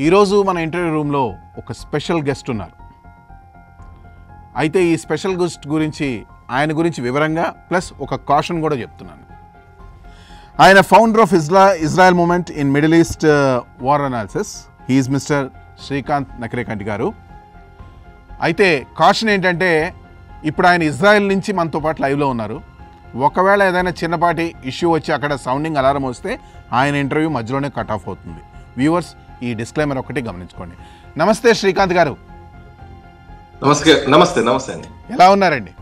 ఈరోజు మన ఇంటర్వ్యూ రూమ్లో ఒక స్పెషల్ గెస్ట్ ఉన్నారు. అయితే ఈ స్పెషల్ గెస్ట్ గురించి ఆయన గురించి వివరంగా ప్లస్ ఒక కాషన్ కూడా చెప్తున్నాను. ఆయన founder of Israel movement in Middle East war analysis. He is mister Srikanth Nakarekanti garu. అయితే కాషన్ ఏంటంటే ఇప్పుడు ఆయన ఇజ్రాయెల్ నుంచి మనతో పాటు లైవ్లో ఉన్నారు. ఒకవేళ ఏదైనా చిన్నపాటి ఇష్యూ వచ్చి అక్కడ సౌండింగ్ అలారం వస్తే ఆయన ఇంటర్వ్యూ మధ్యలోనే కట్ ఆఫ్ అవుతుంది. వ్యూవర్స్ ఈ డిస్క్లైమర్ ఒకటి గమనించుకోండి. నమస్తే శ్రీకాంత్ గారు. నమస్తే అండి. ఎలా ఉన్నారండి?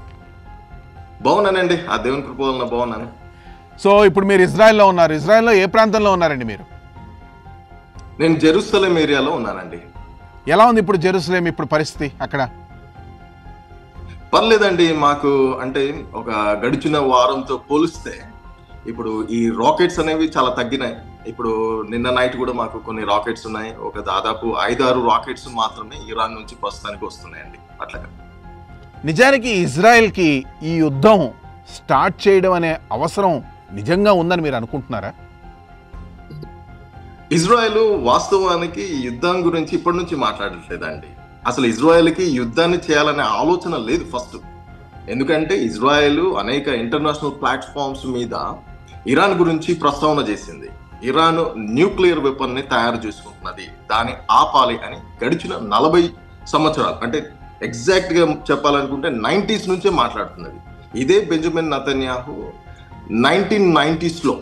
బాగున్నానండి, ఆ దేవుని కృప వలన బాగున్నాను. సో ఇప్పుడు మీరు ఇజ్రాయెల్లో ఉన్నారు. ఇజ్రాయెల్లో ఏ ప్రాంతంలో ఉన్నారండి మీరు? నేను జెరూసలేం ఏరియాలో ఉన్నానండి. ఎలా ఉంది ఇప్పుడు జెరూసలేం ఇప్పుడు పరిస్థితి అక్కడ? పర్లేదండి, మాకు అంటే ఒక గడిచిన వారంతో పోలిస్తే ఇప్పుడు ఈ రాకెట్స్ అనేవి చాలా తగ్గినాయి. ఇప్పుడు నిన్న నైట్ కూడా మాకు కొన్ని రాకెట్స్ ఉన్నాయి. ఒక దాదాపు 5-6 రాకెట్స్ మాత్రమే ఇరాన్ నుంచి ప్రస్తుతానికి వస్తున్నాయండి. అట్లాగా నిజానికి ఇజ్రాయెల్కి ఈ యుద్ధం స్టార్ట్ చేయడం అనే అవసరం నిజంగా ఉందని మీరు అనుకుంటున్నారా? ఇజ్రాయెల్ వాస్తవానికి ఈ యుద్ధం గురించి ఇప్పటి నుంచి మాట్లాడట్లేదండి. అసలు ఇజ్రాయెల్కి యుద్ధాన్ని చేయాలనే ఆలోచన లేదు ఫస్ట్. ఎందుకంటే ఇజ్రాయెల్ అనేక ఇంటర్నేషనల్ ప్లాట్ఫామ్స్ మీద ఇరాన్ గురించి ప్రస్తావన చేసింది. ఇరాన్ న్యూక్లియర్ వెపన్ ని తయారు చేసుకుంటున్నది, దాన్ని ఆపాలి అని గడిచిన 40 సంవత్సరాలు, అంటే ఎగ్జాక్ట్ గా చెప్పాలనుకుంటే 90s నుంచే మాట్లాడుతున్నది. ఇదే బెంజమిన్ నెతన్యాహు 1990s లో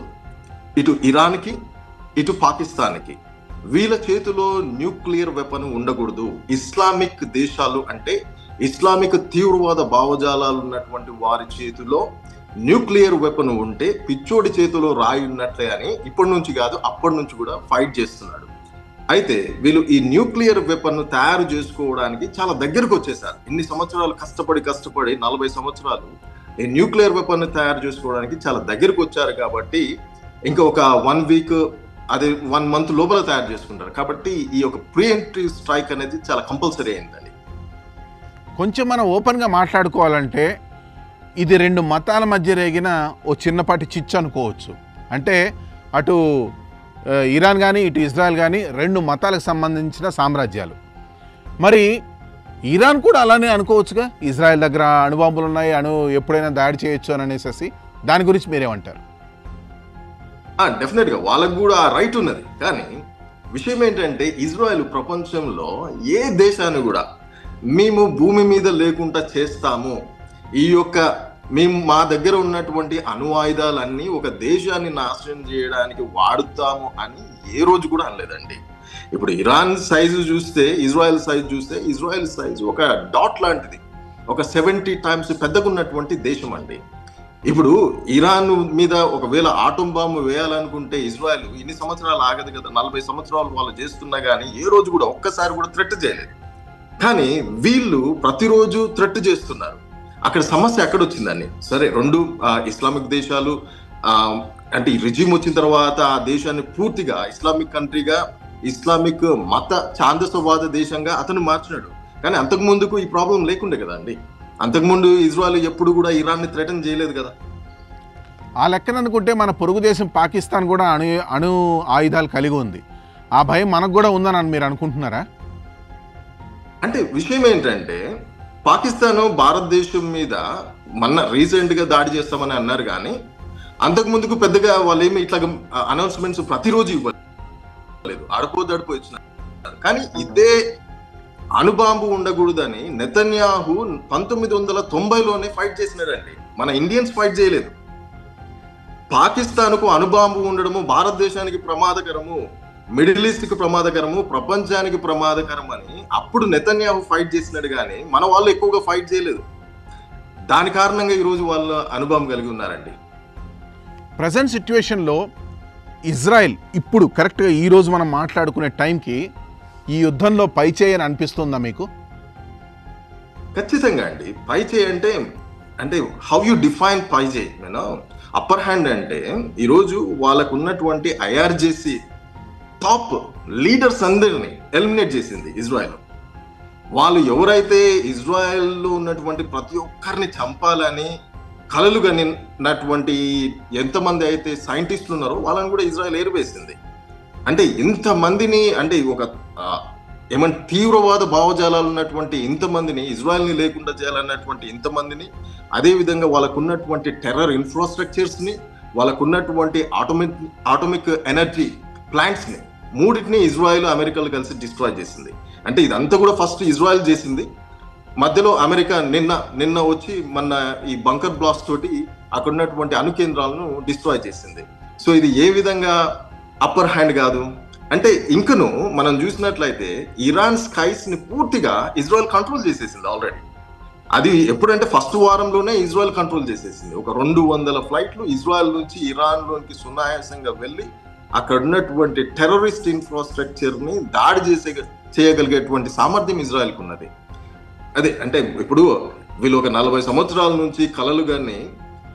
ఇటు ఇరాన్కి ఇటు పాకిస్తాన్కి వీళ్ళ చేతిలో న్యూక్లియర్ వెపన్ ఉండకూడదు. ఇస్లామిక్ దేశాలు అంటే ఇస్లామిక్ తీవ్రవాద భావజాలాలు ఉన్నటువంటి వారి చేతిలో న్యూక్లియర్ వెపన్ ఉంటే పిచ్చోడి చేతిలో రాయి ఉన్నట్లే అని ఇప్పటి నుంచి కాదు అప్పటి నుంచి కూడా ఫైట్ చేస్తున్నాడు. అయితే వీళ్ళు ఈ న్యూక్లియర్ వెపన్ తయారు చేసుకోవడానికి చాలా దగ్గరకు వచ్చేసారు. ఇన్ని సంవత్సరాలు కష్టపడి 40 సంవత్సరాలు ఈ న్యూక్లియర్ వెపన్ తయారు చేసుకోవడానికి చాలా దగ్గరకు వచ్చారు. కాబట్టి ఇంకా ఒక 1 వీక్ అదే 1 మంత్ లోపల తయారు చేసుకుంటారు. కాబట్టి ఈ యొక్క ప్రీఎంప్టివ్ స్ట్రైక్ అనేది చాలా కంపల్సరీ అయిందండి. కొంచెం మనం ఓపెన్గా మాట్లాడుకోవాలంటే ఇది 2 మతాల మధ్య రేగిన ఓ చిన్నపాటి చిచ్చు అనుకోవచ్చు. అంటే అటు ఇరాన్ కానీ ఇటు ఇజ్రాయెల్ కానీ 2 మతాలకు సంబంధించిన సామ్రాజ్యాలు. మరి ఇరాన్ కూడా అలానే అనుకోవచ్చుగా, ఇజ్రాయెల్ దగ్గర అణుబాంబులు ఉన్నాయి, ఎప్పుడైనా దాడి చేయొచ్చు అని అనేసి. దాని గురించి మీరేమంటారు? డెఫినెట్ గా వాళ్ళకు కూడా రైట్ ఉన్నది. కానీ విషయం ఏంటంటే ఇజ్రాయెల్ ప్రపంచంలో ఏ దేశాన్ని కూడా మేము భూమి మీద లేకుండా చేస్తాము, మేము మా దగ్గర ఉన్నటువంటి అణు ఆయుధాలన్నీ ఒక దేశాన్ని నాశనం చేయడానికి వాడుతాము అని ఏ రోజు కూడా అనలేదండి. ఇప్పుడు ఇరాన్ సైజు చూస్తే ఇజ్రాయెల్ సైజు చూస్తే ఇజ్రాయెల్ సైజు ఒక డాట్ లాంటిది, ఒక 70 టైమ్స్ పెద్దగున్నటువంటి దేశం అండి. ఇప్పుడు ఇరాన్ మీద ఒకవేళ ఆటం బాంబు వేయాలనుకుంటే ఇజ్రాయెల్ ఇన్ని సంవత్సరాలు ఆగదు కదా, 40 సంవత్సరాలు వాళ్ళు చేస్తున్నా కానీ ఏ రోజు కూడా ఒక్కసారి కూడా థ్రెట్ చేయలేదు. కానీ వీళ్ళు ప్రతిరోజు థ్రెట్ చేస్తున్నారు. అక్కడ సమస్య ఎక్కడ వచ్చిందండి? సరే, 2 ఇస్లామిక్ దేశాలు అంటే ఈ రిజిమ్ వచ్చిన తర్వాత ఆ దేశాన్ని పూర్తిగా ఇస్లామిక్ కంట్రీగా, ఇస్లామిక్ మత ఛాందసవాద దేశంగా అతను మార్చినాడు. కానీ అంతకు ముందుకు ఈ ప్రాబ్లం లేకుండే కదా అండి. అంతకుముందు ఇజ్రాయెల్ ఎప్పుడు కూడా ఇరాన్ని థ్రెటన్ చేయలేదు కదా. ఆ లెక్కన అనుకుంటే మన పొరుగు దేశం పాకిస్తాన్ కూడా అణు ఆయుధాలు కలిగి ఉంది. ఆ భయం మనకు కూడా ఉందని మీరు అనుకుంటున్నారా? అంటే విషయం ఏంటంటే పాకిస్తాన్ భారతదేశం మీద మొన్న రీసెంట్ గా దాడి చేస్తామని అన్నారు. కానీ అంతకు ముందుకు పెద్దగా వాళ్ళు ఏమి ఇట్లా అనౌన్స్మెంట్స్ ప్రతిరోజు ఇవ్వలేదు, అడుపు ఇచ్చినారు. కానీ ఇదే అణుబాంబు ఉండకూడదని నెతన్యాహు 1990లోనే ఫైట్ చేసినాడండి. మన ఇండియన్స్ ఫైట్ చేయలేదు. పాకిస్తాన్కు అణుబాంబు ఉండడము భారతదేశానికి ప్రమాదకరము, మిడిల్ ఈస్ట్ కి ప్రమాదకరము, ప్రపంచానికి ప్రమాదకరం అని అప్పుడు నెతన్యాహు ఫైట్ చేసినాడు. కానీ మన వాళ్ళు ఎక్కువగా ఫైట్ చేయలేదు. దాని కారణంగా ఈరోజు వాళ్ళు అనుభవం కలిగి ఉన్నారండి. ప్రజెంట్ సిచ్యువేషన్లో ఇజ్రాయెల్ ఇప్పుడు కరెక్ట్గా ఈరోజు మనం మాట్లాడుకునే టైంకి ఈ యుద్ధంలో పైచేయి అని అనిపిస్తుందా మీకు? ఖచ్చితంగా అండి. పైచేయి అంటే హౌ యు డిఫైన్ పైచేయి? అప్పర్ హ్యాండ్ అంటే ఈరోజు వాళ్ళకు ఉన్నటువంటి ఐఆర్జేసీ టాప్ లీడర్స్ అందరినీ ఎలిమినేట్ చేసింది ఇజ్రాయెల్. వాళ్ళు ఎవరైతే ఇజ్రాయెల్లో ఉన్నటువంటి ప్రతి ఒక్కరిని చంపాలని కలలు కనినటువంటి ఎంతమంది అయితే సైంటిస్టులు ఉన్నారో వాళ్ళని కూడా ఇజ్రాయెల్ ఏరివేసింది. అంటే ఇంతమందిని, అంటే ఒక ఏమంటే తీవ్రవాద భావజాలాలు ఉన్నటువంటి ఇంతమందిని, ఇజ్రాయెల్ని లేకుండా చేయాలన్నటువంటి ఇంతమందిని, అదేవిధంగా వాళ్ళకున్నటువంటి టెర్రర్ ఇన్ఫ్రాస్ట్రక్చర్స్ని, వాళ్ళకున్నటువంటి ఆటోమిక్ ఎనర్జీ ప్లాంట్స్ని, మూడింటిని ఇజ్రాయెల్ అమెరికాలు కలిసి డిస్ట్రాయ్ చేసింది. అంటే ఇదంతా కూడా ఫస్ట్ ఇజ్రాయెల్ చేసింది. మధ్యలో అమెరికా నిన్న వచ్చి మన ఈ బంకర్ బ్లాస్ట్ తోటి అక్కడ ఉన్నటువంటి అణు కేంద్రాలను డిస్ట్రాయ్ చేసింది. సో ఇది ఏ విధంగా అప్పర్ హ్యాండ్ కాదు అంటే, ఇంకను మనం చూసినట్లయితే ఇరాన్ స్కైస్ ని పూర్తిగా ఇజ్రాయెల్ కంట్రోల్ చేసేసింది ఆల్రెడీ. అది ఎప్పుడంటే ఫస్ట్ వారంలోనే ఇజ్రాయెల్ కంట్రోల్ చేసేసింది. ఒక 200 ఫ్లైట్లు ఇజ్రాయెల్ నుంచి ఇరాన్ లోనికి సునాయాసంగా వెళ్ళి అక్కడ ఉన్నటువంటి టెర్రరిస్ట్ ఇన్ఫ్రాస్ట్రక్చర్ ని దాడి చేయగలిగేటువంటి సామర్థ్యం ఇజ్రాయెల్కి ఉన్నది. అదే అంటే ఇప్పుడు వీళ్ళు ఒక 40 సంవత్సరాల నుంచి కలలు కానీ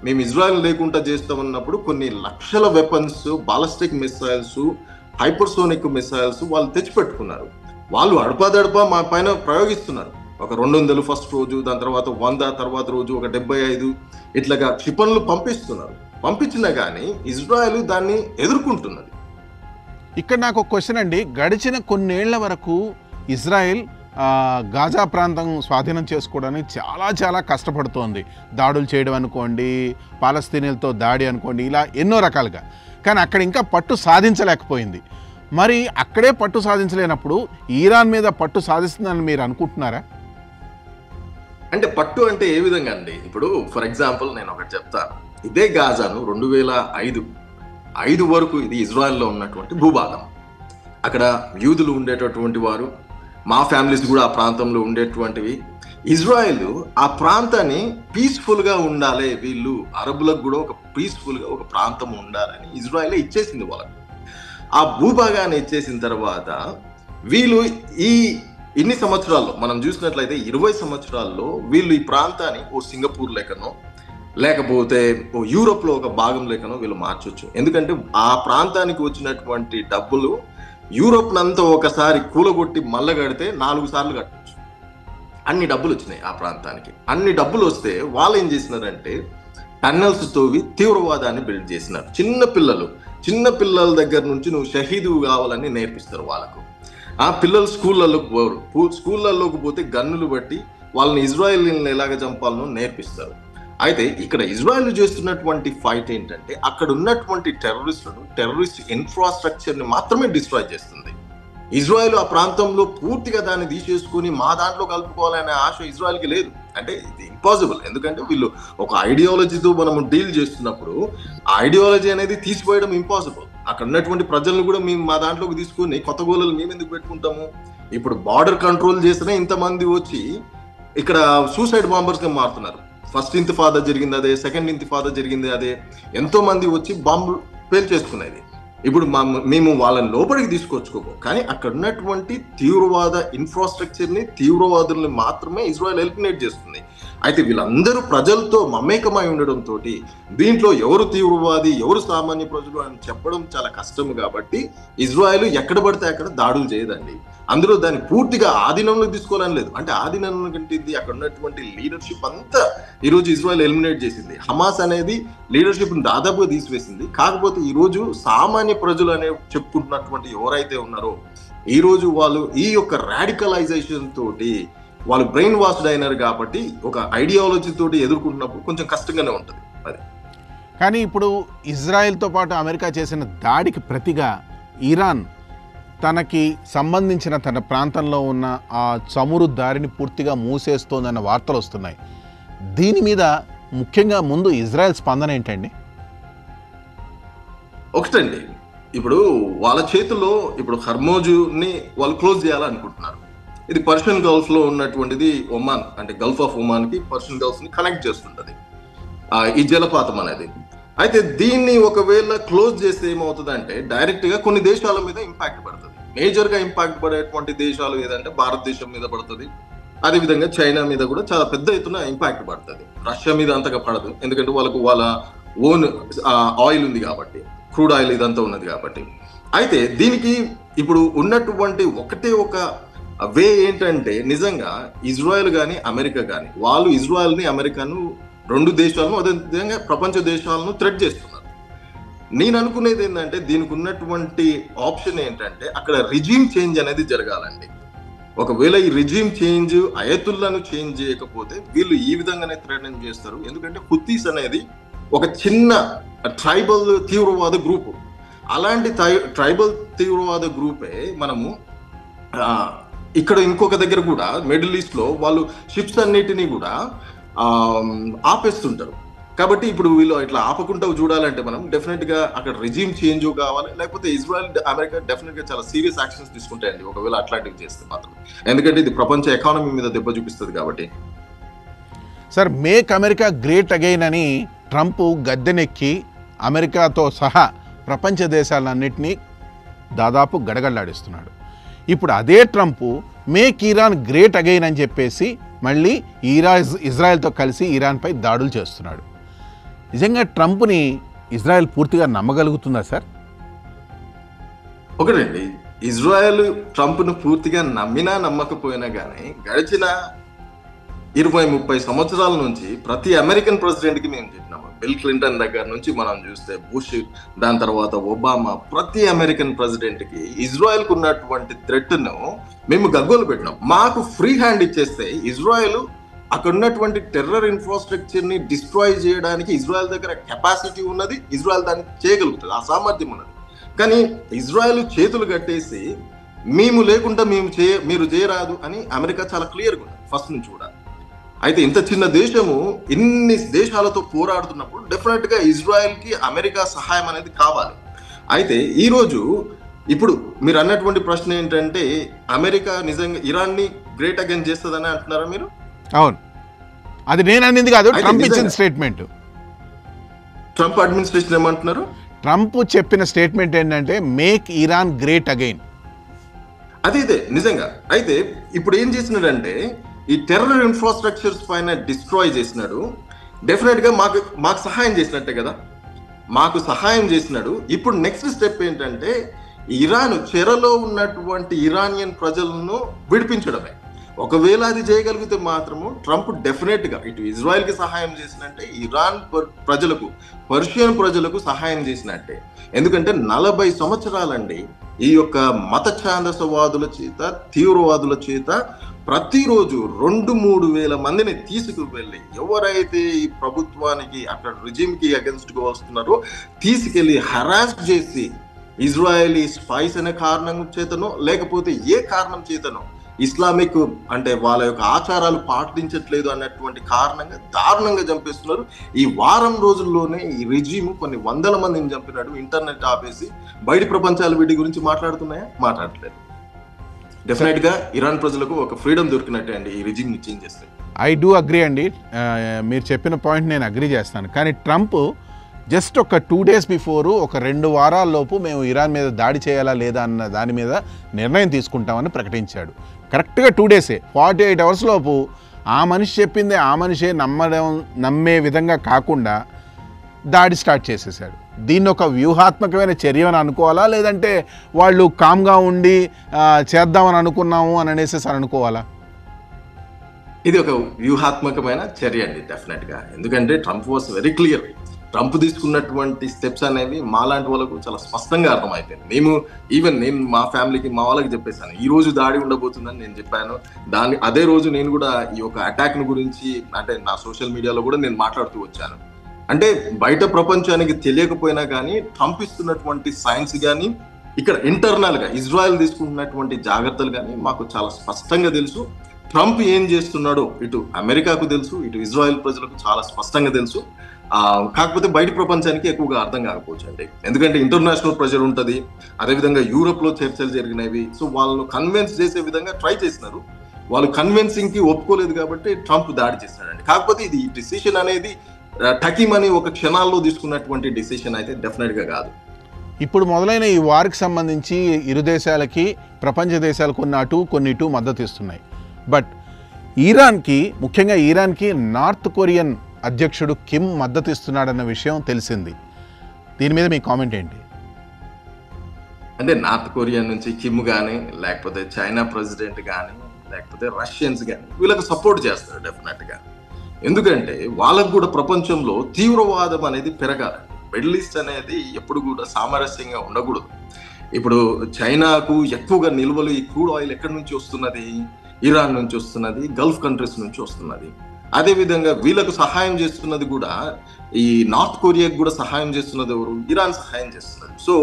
మేము ఇజ్రాయెల్ లేకుండా చేస్తామన్నప్పుడు కొన్ని లక్షల weapons, ballistic missiles, hypersonic missiles వాళ్ళు తెచ్చిపెట్టుకున్నారు. వాళ్ళు అడపాదడపా మా పైన ప్రయోగిస్తున్నారు. ఒక 200 ఫస్ట్ రోజు, దాని తర్వాత 100, తర్వాత రోజు ఒక 75, ఇట్లాగా క్షిపణులు పంపించినా కానీ ఇజ్రాయెల్ దాన్ని ఎదుర్కొంటున్నది. ఇక్కడ నాకు ఒక క్వశ్చన్ అండి. గడిచిన కొన్నేళ్ల వరకు ఇజ్రాయెల్ గాజా ప్రాంతం స్వాధీనం చేసుకోవడానికి చాలా కష్టపడుతోంది. దాడులు చేయడం అనుకోండి, పాలస్తీనియన్లతో దాడి అనుకోండి, ఇలా ఎన్నో రకాలుగా. కానీ అక్కడ ఇంకా పట్టు సాధించలేకపోయింది. మరి అక్కడే పట్టు సాధించలేనప్పుడు ఇరాన్ మీద పట్టు సాధిస్తుందని మీరు అనుకుంటున్నారా? అంటే పట్టు అంటే ఏ విధంగా అండి? ఇప్పుడు ఫర్ ఎగ్జాంపుల్ నేను ఒకటి చెప్తాను. ఇదే గాజాను 2005 వరకు ఇది ఇజ్రాయెల్లో ఉన్నటువంటి భూభాగం. అక్కడ యూదులు ఉండేటటువంటి వారు, మా ఫ్యామిలీస్ కూడా ఆ ప్రాంతంలో ఉండేటువంటివి. ఇజ్రాయెల్ ఆ ప్రాంతాన్ని పీస్ఫుల్ గా ఉండాలి, వీళ్ళు అరబులకు కూడా ఒక పీస్ఫుల్ గా ఒక ప్రాంతం ఉండాలని ఇజ్రాయెల్ ఇచ్చేసింది వాళ్ళకు. ఆ భూభాగాన్ని ఇచ్చేసిన తర్వాత వీళ్ళు ఇన్ని సంవత్సరాల్లో మనం చూసినట్లయితే 20 సంవత్సరాల్లో వీళ్ళు ఈ ప్రాంతాన్ని ఓ సింగపూర్ లెక్కనో లేకపోతే ఓ యూరోప్ లో ఒక భాగం లెక్కనో వీళ్ళు మార్చొచ్చు. ఎందుకంటే ఆ ప్రాంతానికి వచ్చినటువంటి డబ్బులు యూరోప్ నంతా ఒకసారి కూలగొట్టి మళ్ళా కడితే 4 సార్లు కట్టచ్చు. అన్ని డబ్బులు వచ్చినాయి ఆ ప్రాంతానికి. అన్ని డబ్బులు వస్తే వాళ్ళు ఏం చేసినారంటే టన్నెల్స్ తోవి తీవ్రవాదాన్ని బిల్డ్ చేసినారు. చిన్న పిల్లల దగ్గర నుంచి నువ్వు షహీదు కావాలని నేర్పిస్తారు వాళ్ళకు. ఆ పిల్లలు స్కూళ్ళలోకి పోరు. స్కూళ్ళలోకి పోతే గన్నులు బట్టి వాళ్ళని ఇజ్రాయెల్ని ఎలాగ చంపాలనో నేర్పిస్తారు. అయితే ఇక్కడ ఇజ్రాయెల్ చేస్తున్నటువంటి ఫైట్ ఏంటంటే అక్కడ ఉన్నటువంటి టెర్రరిస్ట్ ఇన్ఫ్రాస్ట్రక్చర్ ని మాత్రమే డిస్ట్రాయ్ చేస్తుంది. ఇజ్రాయెల్ ఆ ప్రాంతంలో పూర్తిగా దాన్ని తీసేసుకుని మా దాంట్లో కలుపుకోవాలనే ఆశ ఇజ్రాయెల్కి లేదు. అంటే ఇది ఇంపాసిబుల్. ఎందుకంటే వీళ్ళు ఒక ఐడియాలజీతో మనం డీల్ చేస్తున్నప్పుడు ఆ ఐడియాలజీ అనేది తీసిపోయడం ఇంపాసిబుల్. అక్కడ ఉన్నటువంటి ప్రజలను కూడా మేము మా దాంట్లోకి తీసుకుని కొత్త గోళలు మేము ఎందుకు పెట్టుకుంటాము? ఇప్పుడు బార్డర్ కంట్రోల్ చేస్తేనే ఇంతమంది వచ్చి ఇక్కడ సూసైడ్ బాంబర్స్ గా మారుతున్నారు. ఫస్ట్ ఇంతిఫాదా జరిగింది అదే, సెకండ్ ఇంతిఫాదా జరిగింది అదే. ఎంతో మంది వచ్చి బాంబులు పేల్చేసుకునేది. ఇప్పుడు మేము వాళ్ళని లోపలికి తీసుకొచ్చుకోము, కానీ అక్కడ ఉన్నటువంటి తీవ్రవాద ఇన్ఫ్రాస్ట్రక్చర్ ని, తీవ్రవాదుల్ని మాత్రమే ఇజ్రాయెల్ ఎలిమినేట్ చేస్తుంది. అయితే వీళ్ళందరూ ప్రజలతో మమేకమై ఉండడంతో దీంట్లో ఎవరు తీవ్రవాది, ఎవరు సామాన్య ప్రజలు అని చెప్పడం చాలా కష్టం. కాబట్టి ఇజ్రాయెల్ ఎక్కడ పడితే అక్కడ దాడులు చేయదండి. అందులో దాన్ని పూర్తిగా ఆధీనంలో తీసుకోవాలని లేదు. అంటే ఆధీనంలో కంటే అక్కడ ఉన్నటువంటి లీడర్షిప్ అంతా ఈరోజు ఇజ్రాయెల్ ఎలిమినేట్ చేసింది. హమాస్ అనేది లీడర్షిప్ దాదాపుగా తీసివేసింది. కాకపోతే ఈరోజు సామాన్య ప్రజలు అనే చెప్పుకుంటున్నటువంటి ఎవరైతే ఉన్నారో ఈ రోజు వాళ్ళు ఈ యొక్క రాడికలైజేషన్ తోటి వాళ్ళు బ్రెయిన్ వాష్డ్ అయినారు. కాబట్టి ఒక ఐడియాలజీ తోటి ఎదుర్కొంటున్నప్పుడు కొంచెం కష్టంగానే ఉంటుంది అది. కానీ ఇప్పుడు ఇజ్రాయెల్తో పాటు అమెరికా చేసిన దాడికి ప్రతిగా ఇరాన్ తనకి సంబంధించిన తన ప్రాంతంలో ఉన్న ఆ చమురు దారిని పూర్తిగా మూసేస్తోందన్న వార్తలు వస్తున్నాయి. దీని మీద ముఖ్యంగా ముందు ఇజ్రాయెల్ స్పందన ఏంటండి? ఒకటండి, ఇప్పుడు వాళ్ళ చేతిలో ఇప్పుడు హర్మోజుని వాళ్ళు క్లోజ్ చేయాలనుకుంటున్నారు. ఇది పర్షియన్ గల్ఫ్ లో ఉన్నటువంటిది ఒమాన్, అంటే గల్ఫ్ ఆఫ్ ఒమాన్ కి పర్షియన్ గల్ఫ్ ని కనెక్ట్ చేస్తుంటది ఈ జలపాతం అనేది. అయితే దీన్ని ఒకవేళ క్లోజ్ చేస్తే ఏమవుతుందంటే డైరెక్ట్ గా కొన్ని దేశాల మీద ఇంపాక్ట్ పడుతుంది. మేజర్ గా ఇంపాక్ట్ పడేటువంటి దేశాలు ఏదంటే భారతదేశం మీద పడుతుంది, అదేవిధంగా చైనా మీద కూడా చాలా పెద్ద ఎత్తున ఇంపాక్ట్ పడుతుంది. రష్యా మీద అంతగా పడదు, ఎందుకంటే వాళ్ళ ఓన్ ఆయిల్ ఉంది కాబట్టి, క్రూడ్ ఆయిల్ ఇదంతా ఉన్నది కాబట్టి. అయితే దీనికి ఇప్పుడు ఉన్నటువంటి ఒకటే ఒక వే ఏంటంటే నిజంగా ఇజ్రాయెల్ కానీ అమెరికా కానీ వాళ్ళు ఇజ్రాయెల్ని, అమెరికాను, రెండు దేశాలను, అదేవిధంగా ప్రపంచ దేశాలను థ్రెట్ చేస్తున్నారు. నేను అనుకునేది ఏంటంటే దీనికి ఉన్నటువంటి ఆప్షన్ ఏంటంటే అక్కడ రిజీమ్ చేంజ్ అనేది జరగాలండి. ఒకవేళ ఈ రిజీమ్ చేంజ్ అయతుల్లాను చేంజ్ చేయకపోతే వీళ్ళు ఈ విధంగానే థ్రెటన్ చేస్తారు. ఎందుకంటే హుతీస్ అనేది ఒక చిన్న ట్రైబల్ తీవ్రవాద గ్రూపు. అలాంటి ట్రైబల్ తీవ్రవాద గ్రూపే మనము ఇక్కడ ఇంకొక దగ్గర కూడా మిడిల్ ఈస్ట్ లో వాళ్ళు షిప్స్ అన్నిటినీ కూడా ఆపేస్తుంటారు. కాబట్టి ఇప్పుడు వీళ్ళు ఇట్లా ఆపకుండా చూడాలంటే మనం డెఫినెట్ గా అక్కడ రిజీమ్ చేంజ్ కావాలి, లేకపోతే ఇజ్రాయెల్ అమెరికా డెఫినెట్ గా చాలా సీరియస్ యాక్షన్స్ తీసుకుంటాయండి ఒకవేళ అట్లాంటివి చేస్తే మాత్రం. ఎందుకంటే ఇది ప్రపంచ ఎకానమీ మీద దెబ్బ చూపిస్తుంది కాబట్టి. Sir, make America great again అని ట్రంప్ గద్దెనెక్కి అమెరికాతో సహా ప్రపంచ దేశాలన్నింటినీ దాదాపు గడగడలాడిస్తున్నాడు. ఇప్పుడు అదే Trump make Iran great again అని చెప్పేసి మళ్ళీ ఇజ్రాయెల్తో కలిసి ఇరాన్పై దాడులు చేస్తున్నాడు. నిజంగా ట్రంప్ని ఇజ్రాయెల్ పూర్తిగా నమ్మగలుగుతుందా సార్? ఒకటండి, ఇజ్రాయెల్ ట్రంప్ను పూర్తిగా నమ్మినా నమ్మకపోయినా కానీ గడిచిన 20-30 సంవత్సరాల నుంచి ప్రతి అమెరికన్ ప్రెసిడెంట్కి మేము చెప్పినాము. బిల్ క్లింటన్ దగ్గర నుంచి మనం చూస్తే బుష్, దాని తర్వాత ఒబామా, ప్రతి అమెరికన్ ప్రెసిడెంట్కి ఇజ్రాయెల్కు ఉన్నటువంటి థ్రెట్ను మేము గగ్గోలు పెట్టినాం. మాకు ఫ్రీ హ్యాండ్ ఇచ్చేస్తే ఇజ్రాయెల్ అక్కడ ఉన్నటువంటి టెర్రర్ ఇన్ఫ్రాస్ట్రక్చర్ ని డిస్ట్రాయ్ చేయడానికి ఇజ్రాయెల్ దగ్గర కెపాసిటీ ఉన్నది, ఇజ్రాయెల్ దాన్ని చేయగలుగుతుంది, ఆ సామర్థ్యం ఉన్నది. కానీ ఇజ్రాయెల్ చేతులు కట్టేసి మేము లేకుండా మీరు చేయరాదు అని అమెరికా చాలా క్లియర్గా ఉన్నది ఫస్ట్ నుంచి కూడా. అయితే ఇంత చిన్న దేశము ఇన్ని దేశాలతో పోరాడుతున్నప్పుడు డెఫినెట్ గా ఇజ్రాయెల్ కి అమెరికా సహాయం అనేది కావాలి. అయితే ఈ రోజు ఇప్పుడు మీరు అన్నటువంటి ప్రశ్న ఏంటంటే అమెరికా నిజంగా ఇరాన్ ని గ్రేట్ అగైన్ చేస్తుందని అంటున్నారా మీరు? అవును, అది నేను అన్నింది కాదు, ట్రంప్ ఇచ్చిన స్టేట్మెంట్. ట్రంప్ అడ్మినిస్ట్రేషన్ ఏమంటున్నారు? ట్రంప్ చెప్పిన స్టేట్మెంట్ ఏంటంటే మేక్ ఇరాన్ గ్రేట్ అగైన్. అదే నిజంగా. అయితే ఇప్పుడు ఏం చేసినాడంటే ఈ టెర్రర్ ఇన్ఫ్రాస్ట్రక్చర్స్ పైన డిస్ట్రాయ్ చేసినాడు. డెఫినెట్ గా మాకు సహాయం చేసినట్టే కదా, మాకు సహాయం చేసినాడు. ఇప్పుడు నెక్స్ట్ స్టెప్ ఏంటంటే ఇరాన్ చెరలో ఉన్నటువంటి ఇరానియన్ ప్రజలను విడిపించడమే. ఒకవేళ అది చేయగలిగితే మాత్రము ట్రంప్ డెఫినెట్ గా ఇటు ఇజ్రాయెల్ కి సహాయం చేసినట్టే, ఇరాన్ ప్రజలకు, పర్షియన్ ప్రజలకు సహాయం చేసినట్టే. ఎందుకంటే 40 సంవత్సరాలండి ఈ యొక్క మత ఛాందసవాదుల చేత, తీవ్రవాదుల చేత ప్రతిరోజు 2-3 వేల మందిని తీసుకువెళ్ళి ఎవరైతే ఈ ప్రభుత్వానికి అక్కడ రిజిమ్ కి అగెన్స్ట్ గా వస్తున్నారో తీసుకెళ్లి హరాస్ చేసి ఇజ్రాయెలీ స్పైస్ అనే కారణం చేతనో లేకపోతే ఏ కారణం చేతనో ఇస్లామిక్ అంటే వాళ్ళ యొక్క ఆచారాలు పాటించట్లేదు అన్నటువంటి కారణంగా దారుణంగా చంపేస్తున్నారు. ఈ వారం రోజుల్లోనే ఈ రిజీమ్ కొన్ని 100 మందిని చంపినాడు. ఇంటర్నెట్ ఆపేసి బయట ప్రపంచాలు వీటి గురించి మాట్లాడుతున్నాయా? మాట్లాడట్లేదు. డెఫినెట్ గా ఇరాన్ ప్రజలకు ఒక ఫ్రీడమ్ దొరికినట్టే అండి ఈ రిజిమ్ ని చేంజ్ చేస్తే. ఐ డూ అగ్రీ అండి, మీరు చెప్పిన పాయింట్ నేను అగ్రీ చేస్తాను. కానీ ట్రంప్ జస్ట్ ఒక 2 days బిఫోరు ఒక 2 వారాల్లోపు మేము ఇరాన్ మీద దాడి చేయాలా లేదా అన్న దాని మీద నిర్ణయం తీసుకుంటామని ప్రకటించాడు. కరెక్ట్గా 2 days, 48 hours లోపు ఆ మనిషి చెప్పిందే ఆ మనిషే నమ్మే విధంగా కాకుండా దాడి స్టార్ట్ చేసేసాడు. దీన్ని ఒక వ్యూహాత్మకమైన చర్య అని అనుకోవాలా, లేదంటే వాళ్ళు కామ్గా ఉండి చేద్దామని అనుకున్నాము అని అనేసి అనుకోవాలా? ఇది ఒక వ్యూహాత్మకమైన చర్య అండి డెఫినెట్ గా. ఎందుకంటే Trump was very clear. Trump తీసుకున్నటువంటి స్టెప్స్ అనేవి మాలాంటి వాళ్ళకు చాలా స్పష్టంగా అర్థమైపోయింది. నేను మా ఫ్యామిలీకి, మా వాళ్ళకి చెప్పేశాను ఈ రోజు దాడి ఉండబోతుందని నేను చెప్పాను. అదే రోజు నేను కూడా ఈ యొక్క అటాక్ ను గురించి అంటే నా సోషల్ మీడియాలో కూడా నేను మాట్లాడుతూ వచ్చాను. అంటే బయట ప్రపంచానికి తెలియకపోయినా కానీ ట్రంప్ ఇస్తున్నటువంటి సైన్స్ కానీ ఇక్కడ ఇంటర్నల్ గా ఇజ్రాయెల్ తీసుకుంటున్నటువంటి జాగ్రత్తలు కానీ మాకు చాలా స్పష్టంగా తెలుసు. ట్రంప్ ఏం చేస్తున్నాడో ఇటు అమెరికాకు తెలుసు, ఇటు ఇజ్రాయెల్ ప్రజలకు చాలా స్పష్టంగా తెలుసు. కాకపోతే బయట ప్రపంచానికి ఎక్కువగా అర్థం కాకపోవచ్చు అండి. ఎందుకంటే ఇంటర్నేషనల్ ప్రెషర్ ఉంటుంది, అదేవిధంగా యూరోప్ లో చర్చలు జరిగినవి. సో వాళ్ళను కన్విన్స్ చేసే విధంగా ట్రై చేసినారు. వాళ్ళు కన్విన్సింగ్ కి ఒప్పుకోలేదు కాబట్టి ట్రంప్ దాడి చేస్తున్నాడండి. కాకపోతే ఇది డిసిషన్ అనేది టకీమని ఒక క్షణాల్లో తీసుకున్నటువంటి డిసిషన్ అయితే డెఫినెట్ గా కాదు. ఇప్పుడు మొదలైన ఈ వార్కి సంబంధించి ఇరు దేశాలకి, ప్రపంచ దేశాలు కొన్ని అటు కొన్ని ఇటు మద్దతు ఇస్తున్నాయి. బట్ ఇరాన్కి, ముఖ్యంగా ఇరాన్కి నార్త్ కొరియన్ అధ్యక్షుడు కిమ్ మద్దతు ఇస్తున్నాడన్న విషయం తెలిసింది. దీని మీద మీ కామెంట్ ఏంటి? అంటే నార్త్ కొరియా నుంచి కిమ్ కానీ, లేకపోతే చైనా ప్రెసిడెంట్ కానీ, లేకపోతే రష్యన్స్ కానీ వీళ్ళకి సపోర్ట్ చేస్తారు డెఫినెట్ గా. ఎందుకంటే వాళ్ళకు కూడా ప్రపంచంలో తీవ్రవాదం అనేది పెరగాలి. మిడిల్ ఈస్ట్ అనేది ఎప్పుడు కూడా సామరస్యంగా ఉండకూడదు. ఇప్పుడు చైనాకు ఎక్కువగా నిల్వలు ఈ క్రూడ్ ఆయిల్ ఎక్కడి నుంచి వస్తున్నది? ఇరాన్ నుంచి వస్తున్నది, గల్ఫ్ కంట్రీస్ నుంచి వస్తున్నది. అదే విధంగా వీళ్ళకు సహాయం చేస్తున్నది కూడా ఈ నార్త్ కొరియాకు కూడా సహాయం చేస్తున్నది ఎవరు? ఇరాన్ సహాయం చేస్తున్నది. సో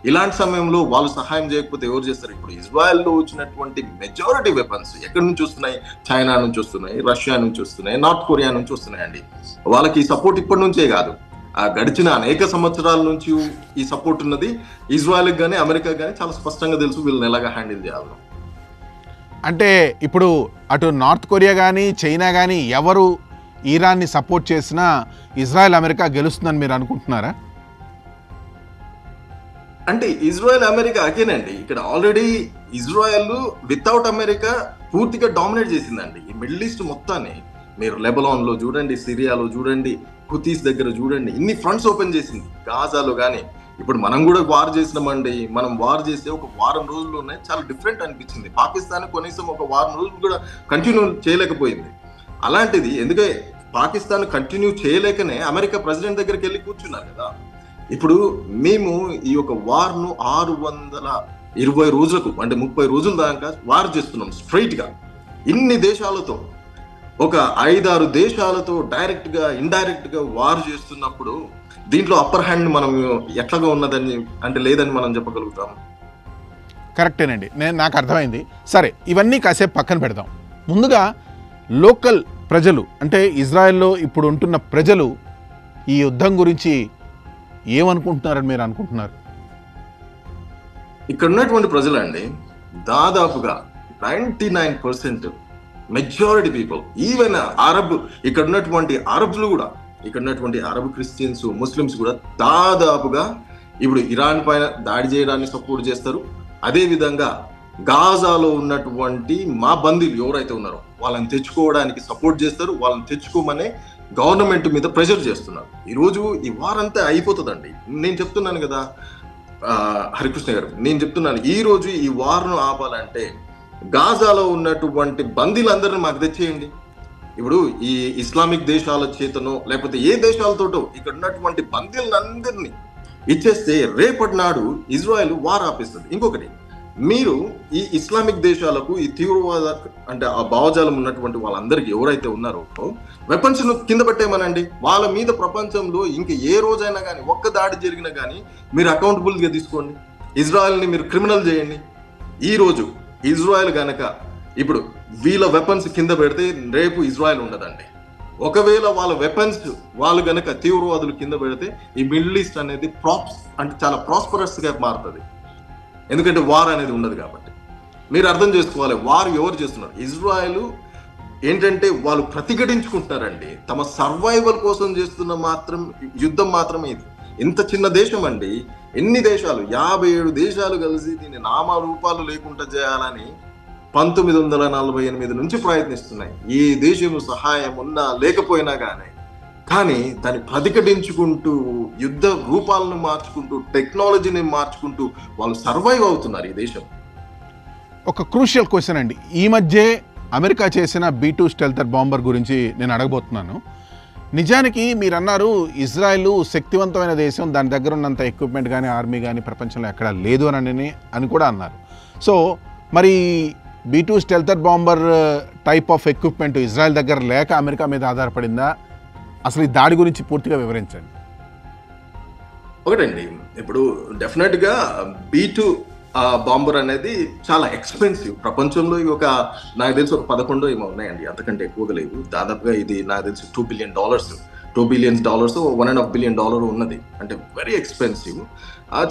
ఇలాంటి సమయంలో వాళ్ళు సహాయం చేయకపోతే ఎవరు చేస్తారు? ఇప్పుడు ఇజ్రాయెల్లో వచ్చినటువంటి మెజారిటీ వెపన్స్ ఎక్కడి నుంచి వస్తున్నాయి? చైనా నుంచి వస్తున్నాయి, రష్యా నుంచి వస్తున్నాయి, నార్త్ కొరియా నుంచి వస్తున్నాయండి. వాళ్ళకి సపోర్ట్ ఇప్పటి నుంచే కాదు, గడిచిన అనేక సంవత్సరాల నుంచి ఈ సపోర్ట్ ఉన్నది. ఇజ్రాయెల్కి కానీ అమెరికా కానీ చాలా స్పష్టంగా తెలుసు వీళ్ళని ఎలాగా హ్యాండిల్ చేయాలి. అంటే ఇప్పుడు అటు నార్త్ కొరియా కానీ చైనా కానీ ఎవరు ఇరాన్ని సపోర్ట్ చేసినా ఇజ్రాయెల్ అమెరికా గెలుస్తుందని మీరు అనుకుంటున్నారా? అంటే ఇజ్రాయెల్ అమెరికా అగేనండి, ఇక్కడ ఆల్రెడీ ఇజ్రాయెల్ వితౌట్ అమెరికా పూర్తిగా డామినేట్ చేసిందండి ఈ మిడిల్ ఈస్ట్ మొత్తాన్ని. మీరు లెబనాన్ లో చూడండి, సిరియాలో చూడండి, హుతీస్ దగ్గర చూడండి, ఇన్ని ఫ్రంట్స్ ఓపెన్ చేసింది. గాజాలో కానీ ఇప్పుడు మనం కూడా వార్ చేసినామండి. మనం వార్ చేస్తే ఒక వారం రోజుల్లోనే చాలా డిఫరెంట్ అనిపించింది. పాకిస్తాన్ కనీసం ఒక వారం రోజులు కూడా కంటిన్యూ చేయలేకపోయింది. అలాంటిది ఎందుకంటే పాకిస్తాన్ కంటిన్యూ చేయలేకనే అమెరికా ప్రెసిడెంట్ దగ్గరికి వెళ్ళి కూర్చున్నారు కదా. ఇప్పుడు మేము ఈ యొక్క వార్ను 620 రోజులకు అంటే 30 రోజుల దాకా వార్ చేస్తున్నాం స్ట్రైట్ గా. ఇన్ని దేశాలతో, ఒక 5-6 దేశాలతో డైరెక్ట్ గా ఇండైరెక్ట్ గా వార్ చేస్తున్నప్పుడు దీంట్లో అప్పర్ హ్యాండ్ మనం ఎట్లాగా ఉన్నదని అంటే లేదని మనం చెప్పగలుగుతాం. కరెక్టేనండి, నాకు అర్థమైంది. సరే, ఇవన్నీ కాసేపు పక్కన పెడదాం. ముందుగా లోకల్ ప్రజలు అంటే ఇజ్రాయెల్లో ఇప్పుడు ఉంటున్న ప్రజలు ఈ యుద్ధం గురించి ఏమనుకుంటున్నారని మీరు అనుకుంటున్నారు? ఇక్కడ ఉన్నటువంటి ప్రజలండి దాదాపుగా 99% మెజారిటీ పీపుల్, ఈవెన్ అరబ్, ఇక్కడ ఉన్నటువంటి అరబ్లు కూడా, ఇక్కడ ఉన్నటువంటి అరబ్ క్రిస్టియన్స్, ముస్లిమ్స్ కూడా దాదాపుగా ఇప్పుడు ఇరాన్ పైన దాడి చేయడాన్ని సపోర్ట్ చేస్తారు. అదే విధంగా గాజాలో ఉన్నటువంటి మా బందీలు ఎవరైతే ఉన్నారో వాళ్ళని తెచ్చుకోవడానికి సపోర్ట్ చేస్తారు. వాళ్ళని తెచ్చుకోమనే గవర్నమెంట్ మీద ప్రెషర్ చేస్తున్నారు. ఈరోజు ఈ వారంతా అయిపోతుందండి. నేను చెప్తున్నాను కదా హరికృష్ణ గారు, నేను చెప్తున్నాను ఈ రోజు ఈ వార్ను ఆపాలంటే గాజాలో ఉన్నటువంటి బందీలందరినీ మాకు తెచ్చేయండి. ఇప్పుడు ఈ ఇస్లామిక్ దేశాల చేతనో లేకపోతే ఏ దేశాలతోటో ఇక్కడ ఉన్నటువంటి బందీలందరినీ ఇచ్చేస్తే రేపటి నాడు ఇజ్రాయెల్ వార్ ఆపేస్తుంది. ఇంకొకటి, మీరు ఈ ఇస్లామిక్ దేశాలకు ఈ తీవ్రవాద అంటే ఆ భావజాలం ఉన్నటువంటి వాళ్ళందరికీ ఎవరైతే ఉన్నారో వెపన్స్ కింద పెట్టేమనండి. వాళ్ళ మీద ప్రపంచంలో ఇంక ఏ రోజైనా కానీ ఒక్క దాడి జరిగినా కానీ మీరు అకౌంటబుల్గా తీసుకోండి. ఇజ్రాయెల్ని మీరు క్రిమినల్ చేయండి. ఈ రోజు ఇజ్రాయెల్ గనక ఇప్పుడు వీళ్ళ వెపన్స్ కింద పెడితే రేపు ఇజ్రాయెల్ ఉండదండి. ఒకవేళ వాళ్ళ వెపన్స్ వాళ్ళు గనక తీవ్రవాదులు కింద పెడితే ఈ మిడిల్ ఈస్ట్ అనేది అంటే చాలా ప్రాస్పరస్ గా మారుతుంది. ఎందుకంటే వార్ అనేది ఉండదు కాబట్టి. మీరు అర్థం చేసుకోవాలి, వార్ ఎవరు చేస్తున్నారు? ఇజ్రాయెల్ ఏంటంటే వాళ్ళు ప్రతిఘటించుకుంటున్నారండి. తమ సర్వైవల్ కోసం చేస్తున్న యుద్ధం మాత్రమే ఇది. ఇంత చిన్న దేశం అండి, ఎన్ని దేశాలు, 57 దేశాలు కలిసి దీన్ని నామరూపాలు లేకుండా చేయాలని 1948 నుంచి ప్రయత్నిస్తున్నాయి. ఏ దేశము సహాయం ఉన్నా లేకపోయినా కానీ దాన్ని ప్రతిఘటించుకుంటూ యుద్ధ రూపాలను మార్చుకుంటూ టెక్నాలజీని మార్చుకుంటూ వాళ్ళు సర్వైవ్ అవుతున్నారు ఈ దేశం. ఒక క్రూషియల్ క్వశ్చన్ అండి, ఈ మధ్య అమెరికా చేసిన B-2 స్టెల్తర్ బాంబర్ గురించి నేను అడగబోతున్నాను. నిజానికి మీరు అన్నారు ఇజ్రాయెల్ శక్తివంతమైన దేశం, దాని దగ్గర ఉన్నంత ఎక్విప్మెంట్ కానీ ఆర్మీ కానీ ప్రపంచంలో ఎక్కడా లేదు అని కూడా అన్నారు. సో మరి B-2 stealth bomber type of equipment Israel దగ్గర లేక అమెరికా మీద ఆధారపడిందా? అసలు ఈ దాడి గురించి పూర్తిగా వివరించండి. ఒకటండి, ఇప్పుడు డెఫినెట్ గా B-2 బాంబర్ అనేది చాలా ఎక్స్పెన్సివ్. ప్రపంచంలో నాకు తెలిసి ఒక 11 ఏమో ఉన్నాయండి, అంతకంటే ఎక్కువగా లేవు. దాదాపుగా ఇది నాకు తెలిసి $2 billion, $1.5 billion ఉన్నది. అంటే వెరీ ఎక్స్పెన్సివ్,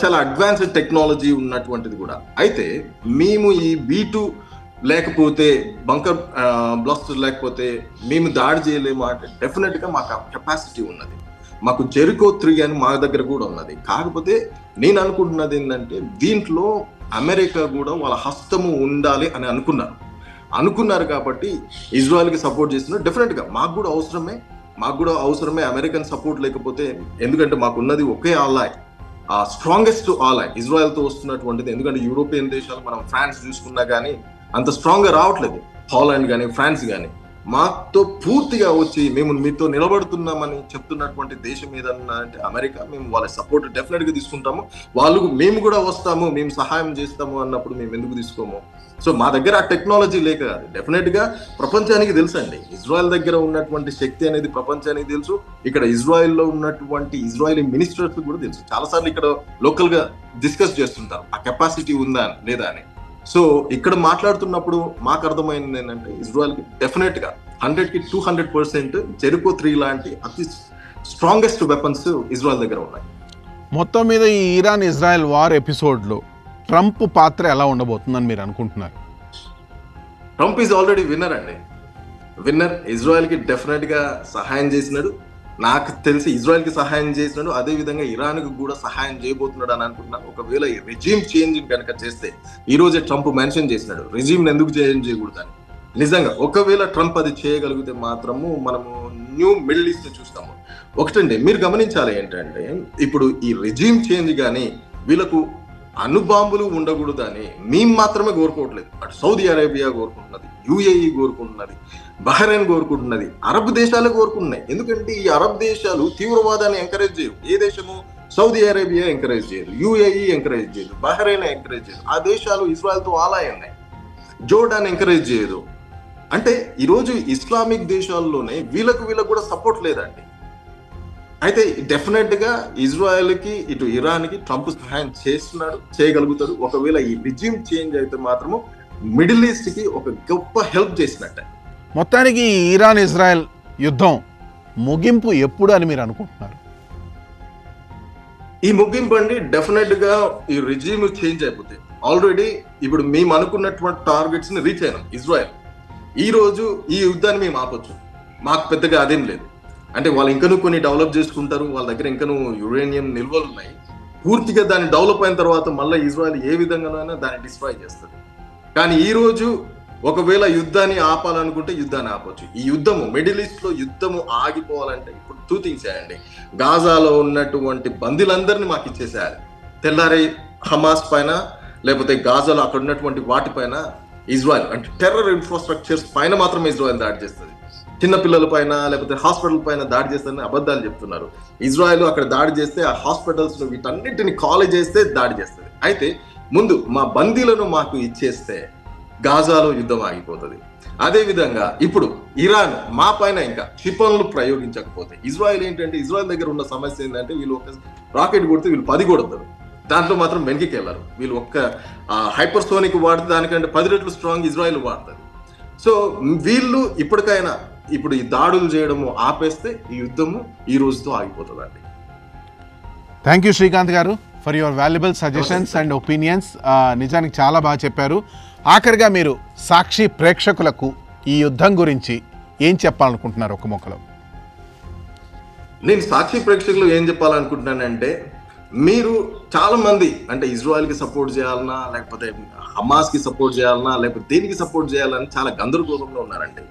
చాలా అడ్వాన్స్డ్ టెక్నాలజీ ఉన్నటువంటిది కూడా. అయితే మేము ఈ B-2 లేకపోతే బంకర్ బ్లాస్టర్ లేకపోతే మేము దాడి చేయలేము అంటే డెఫినెట్ గా మాకు కెపాసిటీ ఉన్నది. మాకు జెరికో 3 అని మా దగ్గర కూడా ఉన్నది. కాకపోతే నేను అనుకుంటున్నది ఏంటంటే దీంట్లో అమెరికా కూడా వాళ్ళ హస్తము ఉండాలి అని అనుకున్నారు కాబట్టి ఇజ్రాయెల్కి సపోర్ట్ చేస్తున్నారు. డెఫినెట్ గా మాకు కూడా అవసరమే అమెరికన్ సపోర్ట్ లేకపోతే. ఎందుకంటే మాకున్నది ఒకే ఆల్లాయ్, ఆ స్ట్రాంగెస్ట్ ఆల్లాయ్ ఇజ్రాయెల్తో వస్తున్నటువంటిది. ఎందుకంటే యూరోపియన్ దేశాలు మనం ఫ్రాన్స్ చూసుకున్నా కానీ అంత స్ట్రాంగ్ గా రావట్లేదు. హాలాండ్ కానీ ఫ్రాన్స్ కానీ మాతో పూర్తిగా వచ్చి మేము మీతో నిలబడుతున్నామని చెప్తున్నటువంటి దేశం ఏదన్నా అంటే అమెరికా. మేము వాళ్ళ సపోర్ట్ డెఫినెట్ గా తీసుకుంటాము. వాళ్ళు మేము కూడా వస్తాము, మేము సహాయం చేస్తాము అన్నప్పుడు మేము ఎందుకు తీసుకోము? సో మా దగ్గర ఆ టెక్నాలజీ లేక కాదు, డెఫినెట్ గా ప్రపంచానికి తెలుసండి. ఇజ్రాయెల్ దగ్గర ఉన్నటువంటి శక్తి అనేది ప్రపంచానికి తెలుసు. ఇక్కడ ఇజ్రాయెల్ లో ఉన్నటువంటి ఇజ్రాయలీ మినిస్టర్స్ కూడా తెలుసు. చాలాసార్లు ఇక్కడ లోకల్ గా డిస్కస్ చేస్తుంటారు ఆ కెపాసిటీ ఉందా లేదా అని. సో ఇక్కడ మాట్లాడుతున్నప్పుడు మాకు అర్థమైంది ఏంటంటే ఇజ్రాయెల్ కి డెఫినెట్ గా 100కి 200% జెరికో 3 లాంటి అతి స్ట్రాంగెస్ట్ వెపన్స్ ఇజ్రాయెల్ దగ్గర ఉన్నాయి. మొత్తం మీద ఈ ఇరాన్ ఇజ్రాయెల్ వార్ ఎపిసోడ్లో ట్రంప్ పాత్ర ఎలా ఉండబోతుందని మీరు అనుకుంటున్నారు? ట్రంప్ ఈజ్ ఆల్రెడీ విన్నర్ అండి. విన్నర్. ఇజ్రాయెల్ కి డెఫినెట్ గా సహాయం చేసినాడు. నాకు తెలిసి ఇజ్రాయెల్ కి సహాయం చేసినాడు, అదే విధంగా ఇరాన్ కు కూడా సహాయం చేయబోతున్నాడు అని అనుకుంటున్నాను. ఒకవేళ ఈ రెజీమ్ చేంజ్ కనుక చేస్తే, ఈ రోజే ట్రంప్ మెన్షన్ చేసినాడు రెజీమ్ ఎందుకు చేంజ్ చేయకూడదని. నిజంగా ఒకవేళ ట్రంప్ అది చేయగలిగితే మాత్రము మనము న్యూ మిడిల్ ఈస్ట్ చూస్తాము. ఒకటండి మీరు గమనించాలి ఏంటంటే, ఇప్పుడు ఈ రెజీమ్ చేంజ్ కానీ వీళ్ళకు అణుబాంబులు ఉండకూడదని మేము మాత్రమే కోరుకోవట్లేదు. అటు సౌదీ అరేబియా కోరుకుంటున్నది, యుఏఈ కోరుకుంటున్నది, బహ్రెయిన్ కోరుకుంటున్నది, అరబ్ దేశాలు కోరుకుంటున్నాయి. ఎందుకంటే ఈ అరబ్ దేశాలు తీవ్రవాదాన్ని ఎంకరేజ్ చేయరు. ఏ దేశము? సౌదీ అరేబియా ఎంకరేజ్ చేయదు, యుఏఈ ఎంకరేజ్ చేయదు, బహ్రెయిన్ ఎంకరేజ్ చేయదు. ఆ దేశాలు ఇజ్రాయెల్తో ఆలాయి ఉన్నాయి. జోర్డాన్ ఎంకరేజ్ చేయదు. అంటే ఈరోజు ఇస్లామిక్ దేశాల్లోనే వీళ్ళకు కూడా సపోర్ట్ లేదండి. అయితే డెఫినెట్ గా ఇజ్రాయెల్ కి ఇటు ఇరాన్ కి ట్రంప్ సహాయం చేస్తున్నాడు, చేయగలుగుతాడు. ఒకవేళ ఈ రిజిమ్ చేంజ్ అయితే మాత్రము మిడిల్ ఈస్ట్ కి ఒక గొప్ప హెల్ప్ చేసినట్టే. మొత్తానికి ఈ ఇరాన్ ఇజ్రాయెల్ యుద్ధం ముగింపు ఎప్పుడు అని మీరు అనుకుంటున్నారు? ఈ ముగింపు అండి డెఫినెట్ గా ఈ రిజిమ్ చేంజ్ అయిపోతే, ఆల్రెడీ ఇప్పుడు మేము అనుకున్నటువంటి టార్గెట్స్ ని రీచ్ అయినాం. ఇజ్రాయెల్ ఈ రోజు ఈ యుద్ధాన్ని మేము ఆపొచ్చు, మాకు పెద్దగా అదేం లేదు. అంటే వాళ్ళు ఇంకనూ కొన్ని డెవలప్ చేసుకుంటారు, వాళ్ళ దగ్గర ఇంకనూ యురేనియం నిల్వలు ఉన్నాయి. పూర్తిగా దాన్ని డెవలప్ అయిన తర్వాత మళ్ళీ ఇజ్రాయెల్ ఏ విధంగానైనా దాన్ని డిస్ట్రాయ్ చేస్తుంది. కానీ ఈ రోజు ఒకవేళ యుద్ధాన్ని ఆపాలనుకుంటే యుద్ధాన్ని ఆపొచ్చు. ఈ యుద్ధము మిడిల్ ఈస్ట్ లో యుద్ధము ఆగిపోవాలంటే ఇప్పుడు 2 థింగ్స్ చేయండి. గాజాలో ఉన్నటువంటి బందీలందరినీ మాకు ఇచ్చేసేయాలి. తెల్లారి హమాస్ పైన లేకపోతే గాజాలో అక్కడ ఉన్నటువంటి వాటిపైన ఇజ్రాయెల్ అంటే టెర్రర్ ఇన్ఫ్రాస్ట్రక్చర్స్ పైన మాత్రమే ఇజ్రాయెల్ దాడి చేస్తుంది. చిన్న పిల్లల పైన లేకపోతే హాస్పిటల్ పైన దాడి చేస్తారని అబద్ధాలు చెప్తున్నారు. ఇజ్రాయెల్ అక్కడ దాడి చేస్తే ఆ హాస్పిటల్స్ వీటన్నిటిని ఖాళీ చేస్తే దాడి చేస్తుంది. అయితే ముందు మా బందీలను మాకు ఇచ్చేస్తే గాజాలో యుద్ధం ఆగిపోతుంది. అదే విధంగా ఇప్పుడు ఇరాన్ మా పైన ఇంకా క్షిపణులు ప్రయోగించకపోతే, ఇజ్రాయెల్ ఏంటంటే ఇజ్రాయెల్ దగ్గర ఉన్న సమస్య ఏంటంటే వీళ్ళు ఒక రాకెట్ కొడితే వీళ్ళు 10 కొడతారు, దాంట్లో మాత్రం వెనక్కి వెళ్ళారు. వీళ్ళు ఒక్క హైపర్సోనిక్ వాడితే దానికంటే 10 రెట్లు స్ట్రాంగ్ ఇజ్రాయెల్ వాడుతుంది. సో వీళ్ళు ఇప్పటికైనా ఇప్పుడు ఈ దాడులు చేయడము ఆపేస్తే ఈ యుద్ధము ఈ రోజుతో ఆగిపోతుందండి. థ్యాంక్ యూ శ్రీకాంత్ గారు for your valuable suggestions and opinions. నిజానికి చాలా బాగా చెప్పారు. ఆఖరిగా మీరు సాక్షి ప్రేక్షకులకు ఈ యుద్ధం గురించి ఏం చెప్పాలనుకుంటున్నారు ఒక మొక్కలో? నేను సాక్షి ప్రేక్షకులు ఏం చెప్పాలనుకుంటున్నానంటే, మీరు చాలా మంది అంటే ఇజ్రాయెల్ కి సపోర్ట్ చేయాలన్నా లేకపోతే హమాస్ కి సపోర్ట్ చేయాలన్నా లేకపోతే దేనికి సపోర్ట్ చేయాలని చాలా గందరగోళంలో ఉన్నారండి.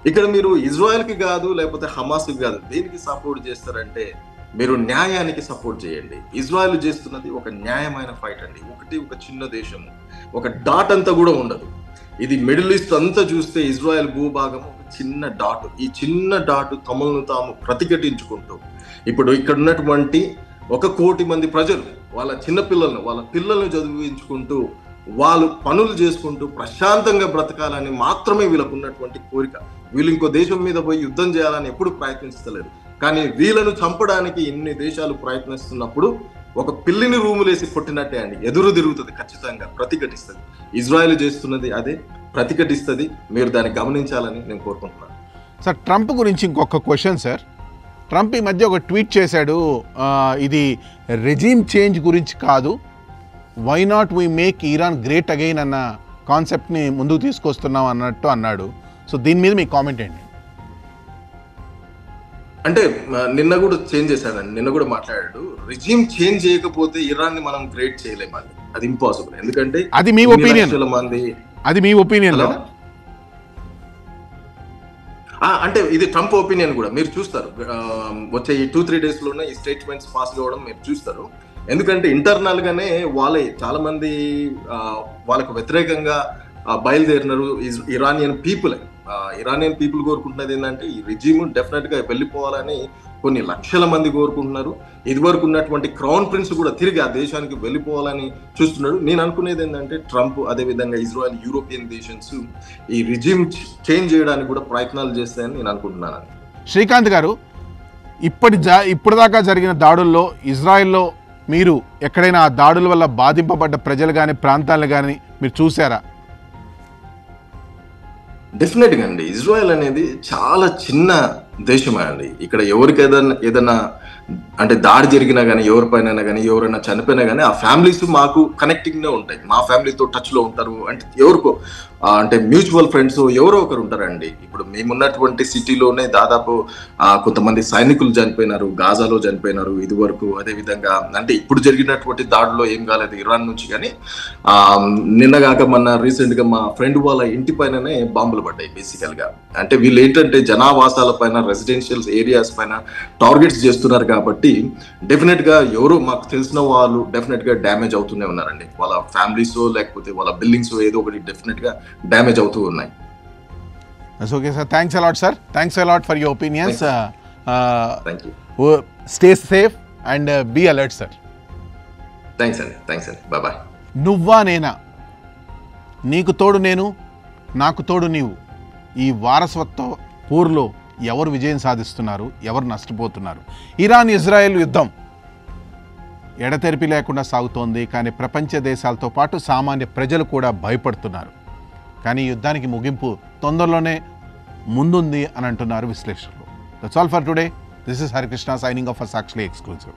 ఇక్కడ మీరు ఇజ్రాయెల్ కి కాదు లేకపోతే హమాస్ కి కాదు, దేనికి సపోర్ట్ చేస్తారంటే మీరు న్యాయానికి సపోర్ట్ చేయండి. ఇజ్రాయెల్ చేస్తున్నది ఒక న్యాయమైన ఫైట్ అండి. ఒక చిన్న దేశము, ఒక డాట్ అంతా కూడా ఉండదు. ఇది మిడిల్ ఈస్ట్ అంతా చూస్తే ఇజ్రాయెల్ భూభాగం ఒక చిన్న డాట్. ఈ చిన్న డాట్ తమను తాము ప్రతిఘటించుకుంటూ ఇప్పుడు ఇక్కడ ఉన్నటువంటి 1 కోటి మంది ప్రజలు వాళ్ళ చిన్న పిల్లలను చదివించుకుంటూ వాళ్ళు పనులు చేసుకుంటూ ప్రశాంతంగా బ్రతకాలని మాత్రమే వీళ్ళకు ఉన్నటువంటి కోరిక. వీళ్ళు ఇంకో దేశం మీద పోయి యుద్ధం చేయాలని ఎప్పుడు ప్రయత్నిస్తలేదు. కానీ వీళ్ళను చంపడానికి ఇన్ని దేశాలు ప్రయత్నిస్తున్నప్పుడు ఒక పిల్లిని రూములేసి కొట్టినట్టే అండి, ఎదురు తిరుగుతుంది, ఖచ్చితంగా ప్రతిఘటిస్తుంది. ఇజ్రాయెల్ చేస్తున్నది అదే, ప్రతిఘటిస్తుంది. మీరు దాన్ని గమనించాలని నేను కోరుకుంటున్నాను. సార్, ట్రంప్ గురించి ఇంకొక క్వశ్చన్ సార్. ట్రంప్ ఈ మధ్య ఒక ట్వీట్ చేశాడు, ఇది రెజీమ్ చేంజ్ గురించి కాదు, why not we make Iran great again అన్న కాన్సెప్ట్ని ముందుకు తీసుకొస్తున్నాం అన్నట్టు అన్నాడు. సో దీని మీద మీ కామెంట్ ఏంటి? అంటే నిన్న కూడా చేంజ్ చేశాడండి, నిన్న కూడా మాట్లాడాడు. రెజీమ్ చేంజ్ చేయకపోతే ఇరాన్ ని మనం గ్రేట్ చేయలేమండి, అది ఇంపాసిబుల్. ఎందుకంటే అది మీ ఒపీనియన్, అది మీ ఒపీనియన్. అంటే ఇది ట్రంప్ ఒపీనియన్ కూడా మీరు చూస్తారు. వచ్చే ఈ 2-3 days లోనే ఈ స్టేట్మెంట్స్ పాస్ కావడం మీరు చూస్తారు. ఎందుకంటే ఇంటర్నల్ గానే వాళ్ళే చాలా మంది వాళ్ళకు వ్యతిరేకంగా బయలుదేరినారు. ఇరానియన్ పీపుల్ ఇరానియన్ పీపుల్ కోరుకుంటున్నది ఏంటంటే ఈ రిజిమ్ డెఫినెట్ గా వెళ్ళిపోవాలని కొన్ని లక్షల మంది కోరుకుంటున్నారు. ఇదివరకు ఉన్నటువంటి క్రౌన్ ప్రిన్స్ కూడా తిరిగి ఆ దేశానికి వెళ్ళిపోవాలని చూస్తున్నాడు. నేను అనుకునేది ఏంటంటే ట్రంప్, అదేవిధంగా ఇజ్రాయెల్, యూరోపియన్ దేశన్స్ ఈ రిజిమ్ చేంజ్ చేయడానికి కూడా ప్రయత్నాలు చేస్తాయని నేను అనుకుంటున్నాను. శ్రీకాంత్ గారు, ఇప్పటిదాకా జరిగిన దాడుల్లో ఇజ్రాయెల్లో మీరు ఎక్కడైనా ఆ దాడుల వల్ల బాధింపబడ్డ ప్రజలు కానీ ప్రాంతాలను కానీ మీరు చూసారా? డెఫినెట్గా అండి, ఇజ్రాయెల్ అనేది చాలా చిన్న దేశమే అండి. ఇక్కడ ఎవరికి ఏదైనా అంటే దాడి జరిగినా కానీ, ఎవరిపైన కానీ, ఎవరైనా చనిపోయినా కానీ ఆ ఫ్యామిలీస్ మాకు కనెక్టింగ్నే ఉంటాయి. మా ఫ్యామిలీతో టచ్లో ఉంటారు. అంటే ఎవరికో అంటే మ్యూచువల్ ఫ్రెండ్స్ ఎవరో ఒకరు ఉంటారండి. ఇప్పుడు మేమున్నటువంటి సిటీలోనే దాదాపు కొంతమంది సైనికులు చనిపోయినారు, గాజాలో చనిపోయినారు ఇదివరకు. అదేవిధంగా అంటే ఇప్పుడు జరిగినటువంటి దాడిలో ఏం కాలేదు ఇరాన్ నుంచి, కానీ నిన్నగాక మొన్న రీసెంట్గా మా ఫ్రెండ్ వాళ్ళ ఇంటి పైననే బాంబులు పడ్డాయి బేసికల్గా. అంటే వీళ్ళు ఏంటంటే జనావాసాల పైన, రెసిడెన్షియల్ ఏరియాస్ పైన టార్గెట్స్ చేస్తున్నారు కాబట్టి డెఫినెట్గా ఎవరు మాకు తెలిసిన వాళ్ళు డెఫినెట్గా డ్యామేజ్ అవుతూనే ఉన్నారండి. వాళ్ళ ఫ్యామిలీస్ లేకపోతే వాళ్ళ బిల్డింగ్స్ ఏదో ఒకటి డెఫినెట్గా డ్యామేజ్ అవుతూ ఉన్నాయి. Okay sir, thanks a lot sir, thanks a lot for your opinions. Thank you. Stay safe and be alert sir. Thanks అండి, బాయ్. నువ్వా నేనా, నీకు తోడు నేను, నాకు తోడు నీవు, ఈ వారసత్వ పోరులో ఎవరు విజయం సాధిస్తున్నారు, ఎవరు నష్టపోతున్నారు? ఇరాన్ ఇజ్రాయెల్ యుద్ధం ఎడతెరిపి లేకుండా సాగుతోంది. కానీ ప్రపంచ దేశాలతో పాటు సామాన్య ప్రజలు కూడా భయపడుతున్నారు. కానీ యుద్ధానికి ముగింపు తొందరలోనే ముందుంది అని అంటున్నారు విశ్లేషకులు. That's all for today. This is Harikrishna signing off for Sakshi exclusive.